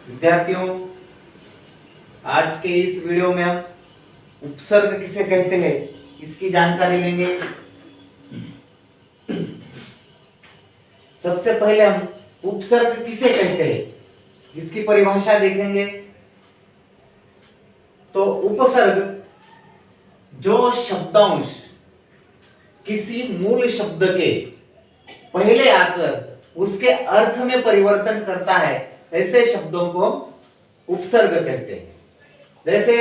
विद्यार्थियों, आज के इस वीडियो में हम उपसर्ग किसे कहते हैं इसकी जानकारी लेंगे। सबसे पहले हम उपसर्ग किसे कहते हैं इसकी परिभाषा देखेंगे। तो उपसर्ग जो शब्दांश किसी मूल शब्द के पहले आकर उसके अर्थ में परिवर्तन करता है, ऐसे शब्दों को उपसर्ग कहते हैं। जैसे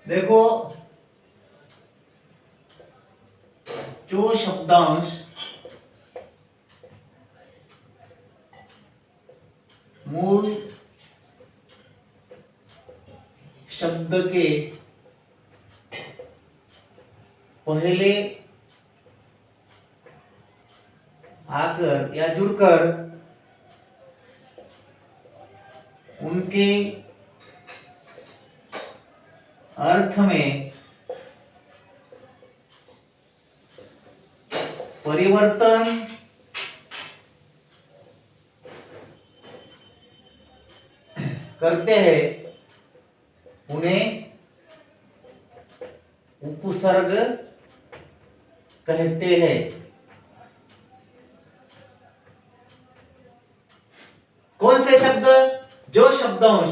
देखो, जो शब्दांश मूल शब्द के पहले आकर या जुड़कर उनके अर्थ में परिवर्तन करते हैं, उन्हें उपसर्ग कहते हैं। कौन से शब्द? जो शब्दांश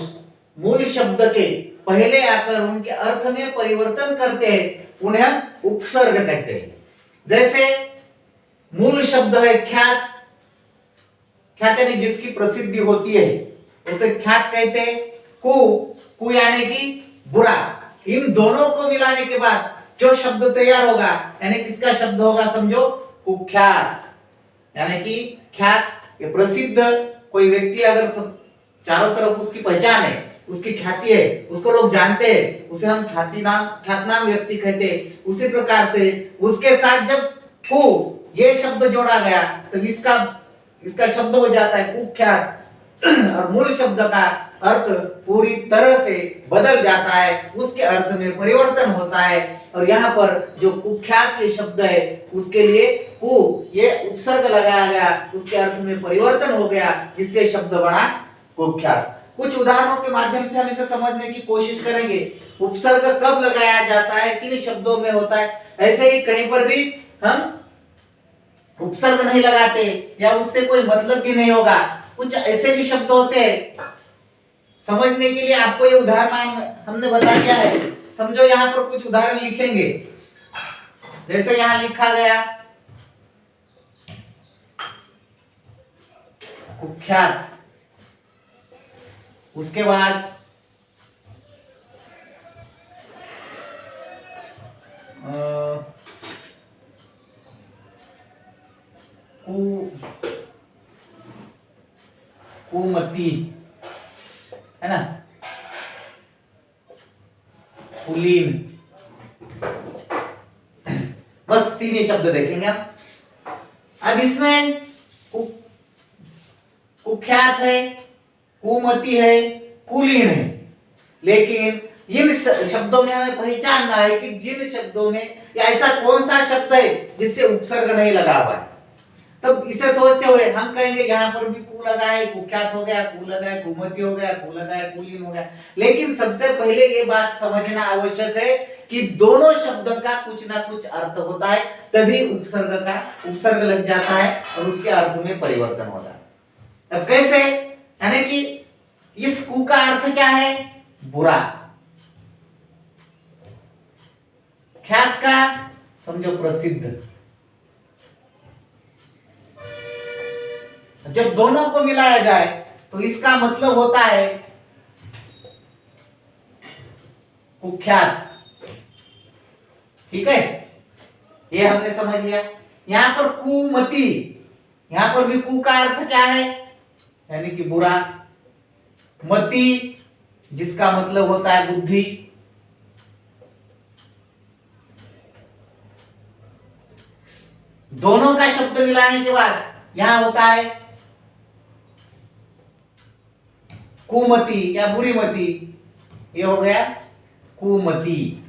मूल शब्द के पहले आकर उनके अर्थ में परिवर्तन करते हैं, उन्हें हम उपसर्ग कहते हैं। जैसे मूल शब्द है ख्यात, ख्यात यानी जिसकी प्रसिद्धि होती है उसे ख्यात कहते हैं। कु यानी कि बुरा। इन दोनों को मिलाने के बाद जो शब्द तैयार होगा, यानी किसका शब्द होगा? समझो, कुख्यात यानी कि ख्यात, ये प्रसिद्ध कोई व्यक्ति अगर चारों तरफ उसकी पहचान है, उसकी ख्याति है, उसको लोग जानते हैं, उसे हम ख्यातनाम व्यक्ति कहते हैं। उसी प्रकार से उसके साथ जब कु ये शब्द जोड़ा गया तो इसका शब्द हो जाता है कुख्यात और मूल शब्द का अर्थ पूरी तरह से बदल जाता है, उसके अर्थ में परिवर्तन होता है। और यहाँ पर जो कुख्यात के शब्द है उसके लिए कु ये उपसर्ग लगाया गया, उसके अर्थ में परिवर्तन हो गया, जिससे शब्द बना कुख्यात। कुछ उदाहरणों के माध्यम से हम इसे समझने की कोशिश करेंगे। उपसर्ग कब लगाया जाता है, किन शब्दों में होता है। ऐसे ही कहीं पर भी हम उपसर्ग नहीं लगाते या उससे कोई मतलब भी नहीं होगा। कुछ ऐसे भी शब्द होते हैं, समझने के लिए आपको ये उदाहरण हमने बता दिया है। समझो, यहाँ पर कुछ उदाहरण लिखेंगे। जैसे यहाँ लिखा गया कुख्यात, उसके बाद कुमति है ना, कुलीन, बस तीन ही शब्द देखेंगे आप। अब इसमें कुख्यात है, कुमति है, कुलीन है, लेकिन इन शब्दों में हमें पहचानना है कि जिन शब्दों में या ऐसा कौन सा शब्द है जिससे उपसर्ग नहीं लगा हुआ है। तब इसे सोचते हुए हम कहेंगे यहाँ पर भी कु लगा है, कुख्यात हो गया, कु लगा है, कुमति हो गया, कु लगा है, कुलीन हो गया। लेकिन सबसे पहले ये बात समझना आवश्यक है कि दोनों शब्द का कुछ ना कुछ अर्थ होता है, तभी उपसर्ग लग जाता है और उसके अर्थ में परिवर्तन होता है। अब कैसे? यानी कि इस कु का अर्थ क्या है? बुरा। ख्यात का समझो प्रसिद्ध। जब दोनों को मिलाया जाए तो इसका मतलब होता है कुख्यात। ठीक है, ये हमने समझ लिया। यहां पर कुमति, यहां पर भी कु का अर्थ क्या है? यानी कि बुरा। मति जिसका मतलब होता है बुद्धि। दोनों का शब्द मिलाने के बाद यहां होता है कुमति या बुरीमति, ये हो गया कुमति।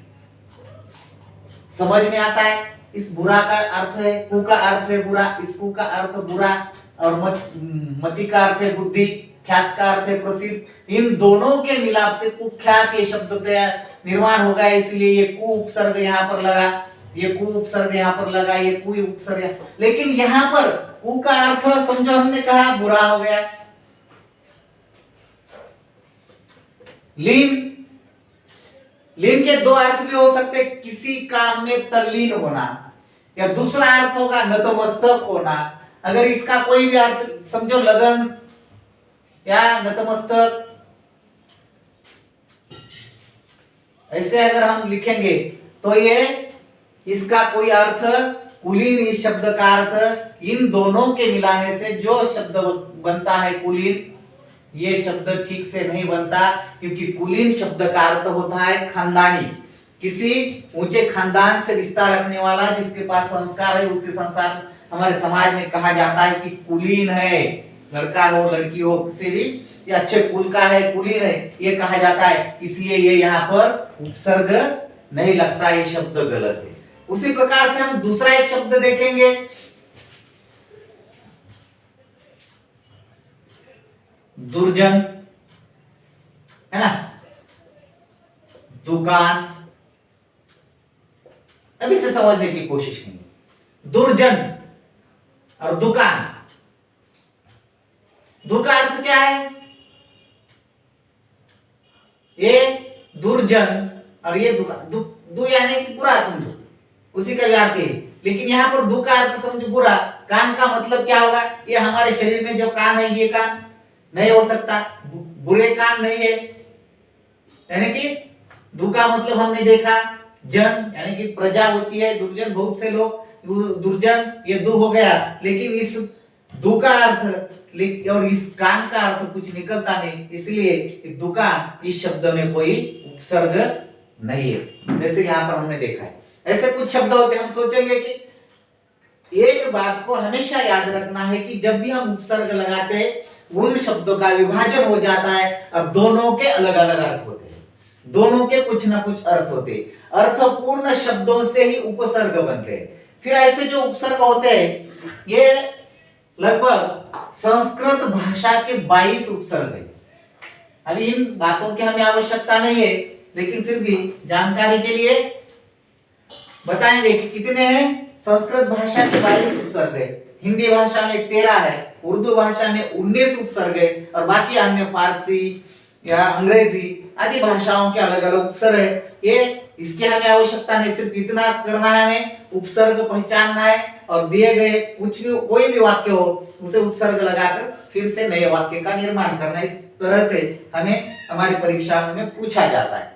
समझ में आता है। इस बुरा का अर्थ है, कु का अर्थ है बुरा, इस कु का अर्थ बुरा, और मति का अर्थ है बुद्धि, ख्यात का अर्थ है प्रसिद्ध। इन दोनों के मिलाप से कुख्यात ये शब्द निर्माण होगा, इसलिए ये कु उपसर्ग यहाँ पर लगा, ये कु उपसर्ग यहाँ पर लगा, ये कु उपसर्ग। लेकिन यहाँ पर कु का अर्थ समझो हमने कहा बुरा हो गया। लीन, लीन के दो अर्थ भी हो सकते, किसी काम में तल्लीन होना, या दूसरा अर्थ होगा नतमस्तक होना। अगर इसका कोई भी अर्थ समझो लगन या नतमस्तक, ऐसे अगर हम लिखेंगे तो ये इसका कोई अर्थ कुलीन, इस शब्द का अर्थ इन दोनों के मिलाने से जो शब्द बनता है कुलीन, ये शब्द ठीक से नहीं बनता, क्योंकि कुलीन शब्द का अर्थ होता है खानदानी, किसी ऊंचे खानदान से रिश्ता रखने वाला, जिसके पास संस्कार है, उसे संसार हमारे समाज में कहा जाता है कि कुलीन है। लड़का हो लड़की हो किसी भी, ये अच्छे कुल का है, कुलीन है, ये कहा जाता है। इसलिए ये यहाँ पर उपसर्ग नहीं लगता, ये शब्द गलत है। उसी प्रकार से हम दूसरा एक शब्द देखेंगे, दुर्जन, है ना, दुकान। अभी से समझने की कोशिश कीजिए। दुर्जन और दुकान, दु का अर्थ क्या है? ये दुर्जन और ये दुकान, दु यानी कि बुरा समझो, उसी का भी अर्थ है। लेकिन यहाँ पर दु का अर्थ समझो बुरा। कान का मतलब क्या होगा? ये हमारे शरीर में जो कान है, ये कान नहीं हो सकता, बुरे कान नहीं है। यानी कि दु का मतलब हमने देखा जन, यानी कि प्रजा होती है, दुर्जन बहुत से लोग, दुर्जन ये दु हो गया। लेकिन इस दु का अर्थ और इस कान का अर्थ कुछ निकलता नहीं, इसलिए दुकान इस शब्द में कोई उपसर्ग नहीं है, जैसे यहाँ पर हमने देखा है। ऐसे कुछ शब्द होते हैं, हम सोचेंगे कि एक बात को हमेशा याद रखना है कि जब भी हम उपसर्ग लगाते हैं, उन शब्दों का विभाजन हो जाता है और दोनों के अलग अलग अर्थ होते हैं, दोनों के कुछ ना कुछ अर्थ होते हैं। अर्थपूर्ण शब्दों से ही उपसर्ग बनते हैं। फिर ऐसे जो उपसर्ग होते हैं, ये लगभग संस्कृत भाषा के 22 उपसर्ग है। अभी इन बातों की हमें आवश्यकता नहीं है, लेकिन फिर भी जानकारी के लिए बताएंगे कि कितने हैं। संस्कृत भाषा के 22 उपसर्ग है, हिंदी भाषा में 13 है, उर्दू भाषा में 19 उपसर्ग है, और बाकी अन्य फारसी या अंग्रेजी आदि भाषाओं के अलग अलग उपसर्ग है। ये इसकी हमें आवश्यकता नहीं, सिर्फ इतना करना है, हमें उपसर्ग पहचानना है और दिए गए कुछ भी कोई भी वाक्य हो उसे उपसर्ग लगाकर फिर से नए वाक्य का निर्माण करना। इस तरह से हमें हमारी परीक्षा में पूछा जाता है।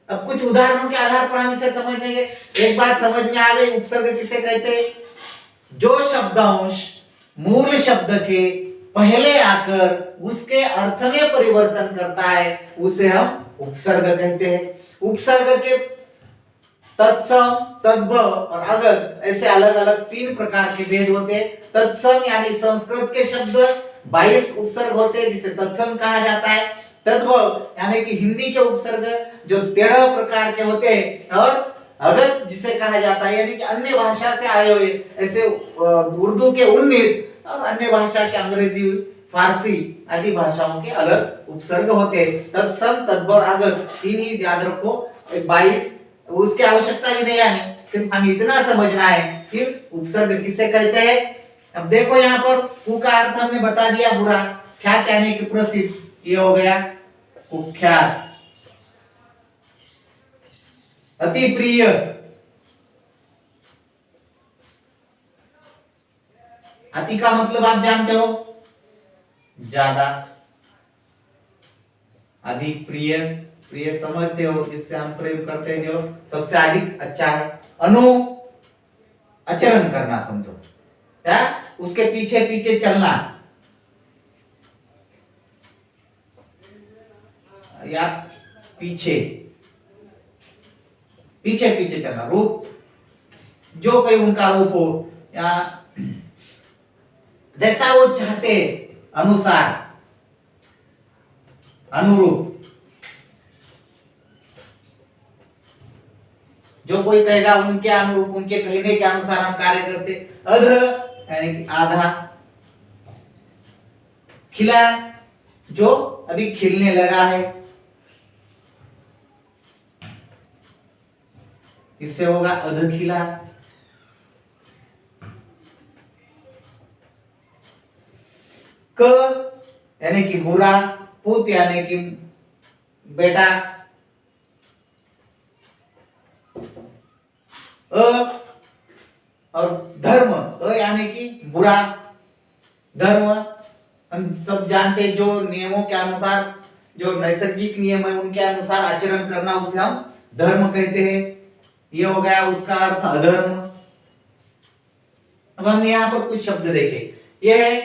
अब कुछ उदाहरणों के आधार पर हम इसे समझ लेंगे। एक बात समझ में आ गई, उपसर्ग किसे कहते हैं? जो शब्दांश मूल शब्द के पहले आकर उसके अर्थ में परिवर्तन करता है, उसे हम उपसर्ग कहते हैं। उपसर्ग के तत्सम, तद्भव और अगम ऐसे अलग अलग 3 प्रकार के भेद होते हैं। तत्सम यानी संस्कृत के शब्द 22 उपसर्ग होते हैं, जिसे तत्सम कहा जाता है। तद्भव यानी कि हिंदी के उपसर्ग जो 13 प्रकार के होते हैं, और अगम जिसे कहा जाता है यानी कि अन्य भाषा से आए हुए, ऐसे उर्दू के 19 और अन्य भाषा के अंग्रेजी, फारसी आदि भाषाओं के अलग उपसर्ग होते हैं। तत्सम, तद्भव, अगम 3 ही याद रखो, 22 उसकी आवश्यकता भी नहीं है हमें, सिर्फ हमें इतना समझना है कि उपसर्ग किसे कहते हैं। अब देखो यहाँ पर कु का अर्थ हमने बता दिया बुरा, ख्यात यानी कि प्रसिद्ध, ये हो गया कुख्यात। अति प्रिय, अति का मतलब आप जानते हो ज्यादा, अधिक प्रिय, प्रिय समझते हो, जिससे हम प्रयोग करते हैं जो सबसे अधिक अच्छा है। अनु आचरण करना समझो, क्या उसके पीछे पीछे चलना या पीछे पीछे पीछे चलना। रूप जो कोई उनका रूप हो या जैसा वो चाहते अनुसार, अनुरूप। जो कोई कहेगा उनके अनुरूप, उनके कहने के अनुसार हम कार्य करते। अध यानी कि आधा। खिला, जो अभी खिलने लगा है, इससे होगा अध खिला। क यानी कि बुरा, पुत यानी कि बेटा, अ और धर्म, यानी कि बुरा। धर्म हम सब जानते हैं, जो नियमों के अनुसार, जो नैसर्गिक नियम है उनके अनुसार आचरण करना, उसे हम धर्म कहते हैं। ये हो गया उसका अर्थ अधर्म। अब हमने यहाँ पर कुछ शब्द देखे। यह है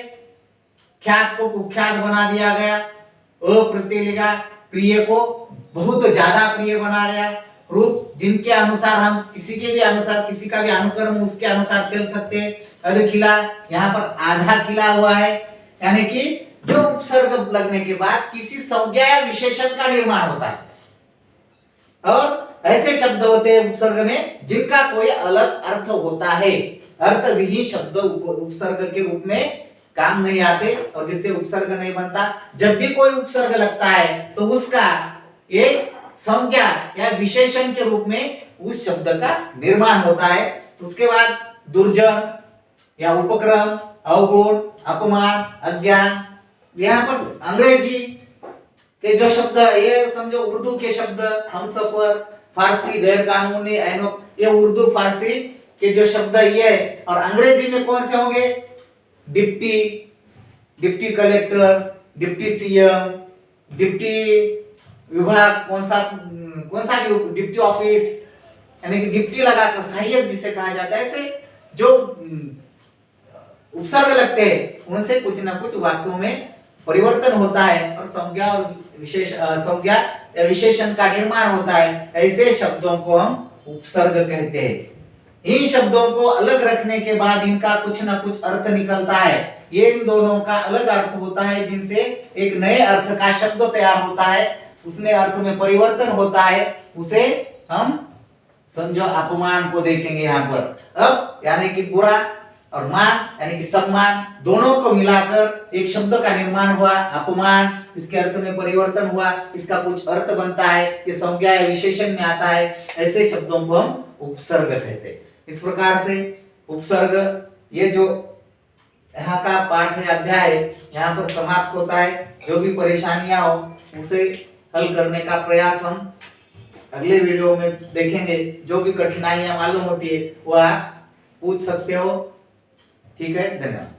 ख्यात को कुख्यात बना दिया गया, अप्रत्यय लिखा, प्रिय को बहुत ज्यादा प्रिय बना गया। रूप, जिनके अनुसार हम किसी के भी अनुसार, किसी का भी अनुकर्म उसके अनुसार चल सकते हैं। अध खिला, यहाँ पर आधा खिला हुआ है, यानी कि जो उपसर्ग लगने के बाद किसी संज्ञा या विशेषण का निर्माण होता है। और ऐसे शब्द होते हैं उपसर्ग में जिनका कोई अलग अर्थ होता है। अर्थ विहीन शब्द उपसर्ग के रूप में काम नहीं आते और जिससे उपसर्ग नहीं बनता। जब भी कोई उपसर्ग लगता है तो उसका एक संज्ञा या विशेषण के रूप में उस शब्द का निर्माण होता है। उसके बाद दुर्जन या उपक्रम, अवगुण, अपमान, अज्ञान। यहाँ पर अंग्रेजी के जो शब्द, ये समझो उर्दू के शब्द, हमसफर, फारसी गैर कानूनी, ये उर्दू फारसी के जो शब्द ये है। और अंग्रेजी में कौन से होंगे? Deputy, deputy collector, deputy CM, deputy विभाग, कौन सा डिप्टी ऑफिस, यानी कि डिप्टी लगाकर सहायक जिसे कहा जाता है। ऐसे जो उपसर्ग लगते हैं उनसे कुछ ना कुछ वाक्यों में परिवर्तन होता है और संज्ञा और संज्ञा या विशेषण का निर्माण होता है। ऐसे शब्दों को हम उपसर्ग कहते हैं। इन शब्दों को अलग रखने के बाद इनका कुछ ना कुछ अर्थ निकलता है। ये इन दोनों का अलग अर्थ होता है, जिनसे एक नए अर्थ का शब्द तैयार होता है, उसमें अर्थ में परिवर्तन होता है। उसे हम समझो अपमान को देखेंगे यहाँ पर। अब यानी कि बुरा और मान यानी कि सम्मान, दोनों को मिलाकर एक शब्द का निर्माण हुआ अपमान। इसके अर्थ में परिवर्तन हुआ, इसका कुछ अर्थ बनता है, ये संज्ञा या विशेषण में आता है। ऐसे शब्दों को हम उपसर्ग कहते हैं। इस प्रकार से उपसर्ग, ये जो यहाँ का पाठ है, अध्याय यहाँ पर समाप्त होता है। जो भी परेशानियां हो उसे हल करने का प्रयास हम अगले वीडियो में देखेंगे। जो भी कठिनाइयां मालूम होती है वह आप पूछ सकते हो। ठीक है, धन्यवाद।